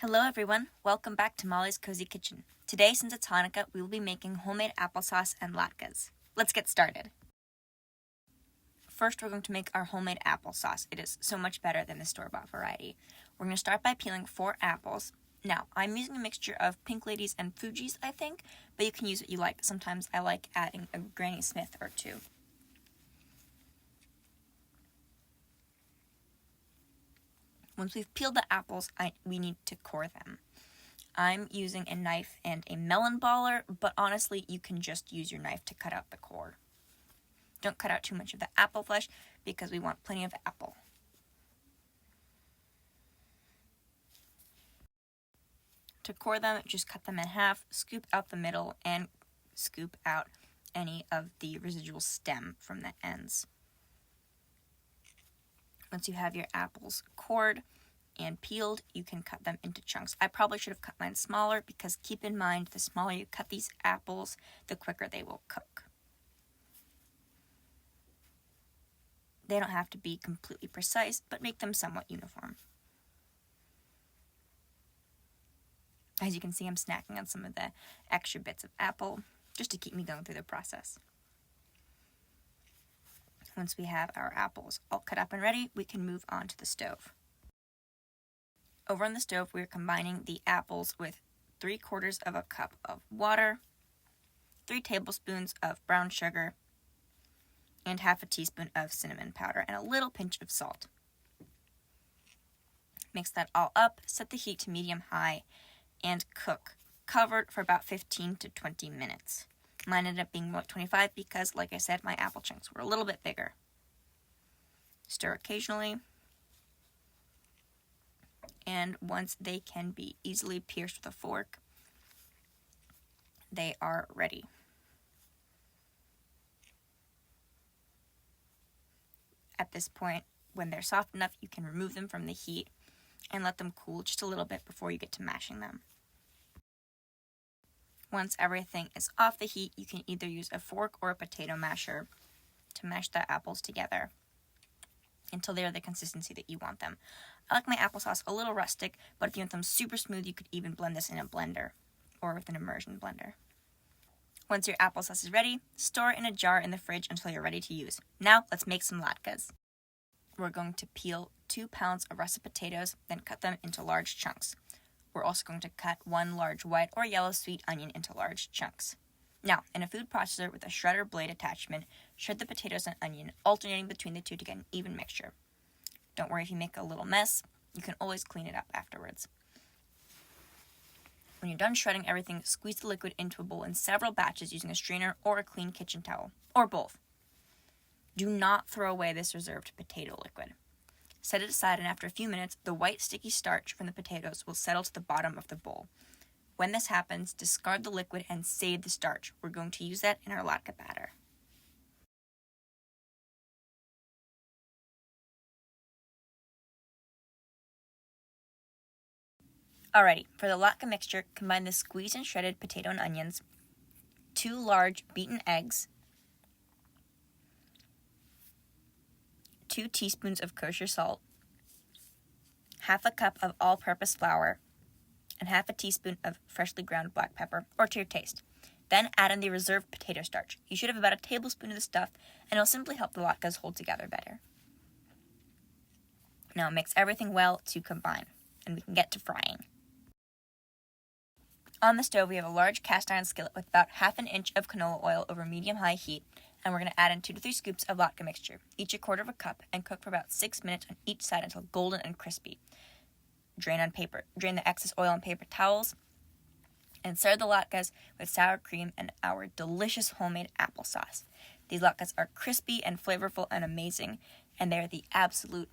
Hello everyone, welcome back to Molly's Cozy Kitchen. Today, since it's Hanukkah, we will be making homemade applesauce and latkes. Let's get started. First, we're going to make our homemade applesauce. It is so much better than the store-bought variety. We're going to start by peeling 4 apples. Now, I'm using a mixture of Pink Ladies and Fuji's, I think, but you can use what you like. Sometimes I like adding a Granny Smith or 2. Once we've peeled the apples, we need to core them. I'm using a knife and a melon baller, but honestly, you can just use your knife to cut out the core. Don't cut out too much of the apple flesh because we want plenty of apple. To core them, just cut them in half, scoop out the middle, and scoop out any of the residual stem from the ends. Once you have your apples cored and peeled, you can cut them into chunks. I probably should have cut mine smaller because keep in mind, the smaller you cut these apples, the quicker they will cook. They don't have to be completely precise, but make them somewhat uniform. As you can see, I'm snacking on some of the extra bits of apple just to keep me going through the process. Once we have our apples all cut up and ready, we can move on to the stove. Over on the stove, we're combining the apples with 3/4 of a cup of water, 3 tablespoons of brown sugar, and half a teaspoon of cinnamon powder, and a little pinch of salt. Mix that all up, set the heat to medium-high, and cook, covered for about 15 to 20 minutes. Mine ended up being about 25 because, like I said, my apple chunks were a little bit bigger. Stir occasionally. And once they can be easily pierced with a fork, they are ready. At this point, when they're soft enough, you can remove them from the heat and let them cool just a little bit before you get to mashing them. Once everything is off the heat, you can either use a fork or a potato masher to mash the apples together until they're the consistency that you want them. I like my applesauce a little rustic, but if you want them super smooth, you could even blend this in a blender or with an immersion blender. Once your applesauce is ready, store it in a jar in the fridge until you're ready to use. Now, let's make some latkes. We're going to peel 2 pounds of russet potatoes, then cut them into large chunks. We're also going to cut 1 large white or yellow sweet onion into large chunks. Now, in a food processor with a shredder blade attachment, shred the potatoes and onion, alternating between the two to get an even mixture. Don't worry if you make a little mess, you can always clean it up afterwards. When you're done shredding everything, squeeze the liquid into a bowl in several batches using a strainer or a clean kitchen towel, or both. Do not throw away this reserved potato liquid. Set it aside, and after a few minutes, the white sticky starch from the potatoes will settle to the bottom of the bowl. When this happens, discard the liquid and save the starch. We're going to use that in our latke batter. Alrighty, for the latke mixture, combine the squeezed and shredded potato and onions, 2 large beaten eggs, 2 teaspoons of kosher salt, half a cup of all-purpose flour, and half a teaspoon of freshly ground black pepper, or to your taste. Then add in the reserved potato starch. You should have about a tablespoon of the stuff, and it'll simply help the latkes hold together better. Now mix everything well to combine, and we can get to frying. On the stove, we have a large cast iron skillet with about half an inch of canola oil over medium-high heat, and we're going to add in 2 to 3 scoops of latke mixture, each 1/4 cup, and cook for about 6 minutes on each side until golden and crispy. Drain the excess oil on paper towels, and serve the latkes with sour cream and our delicious homemade applesauce. These latkes are crispy and flavorful and amazing, and they're the absolute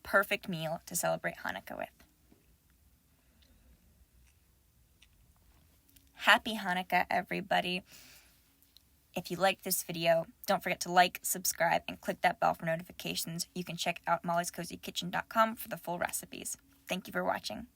perfect meal to celebrate Hanukkah with. Happy Hanukkah, everybody. If you liked this video, don't forget to like, subscribe, and click that bell for notifications. You can check out mollyscozykitchen.com for the full recipes. Thank you for watching.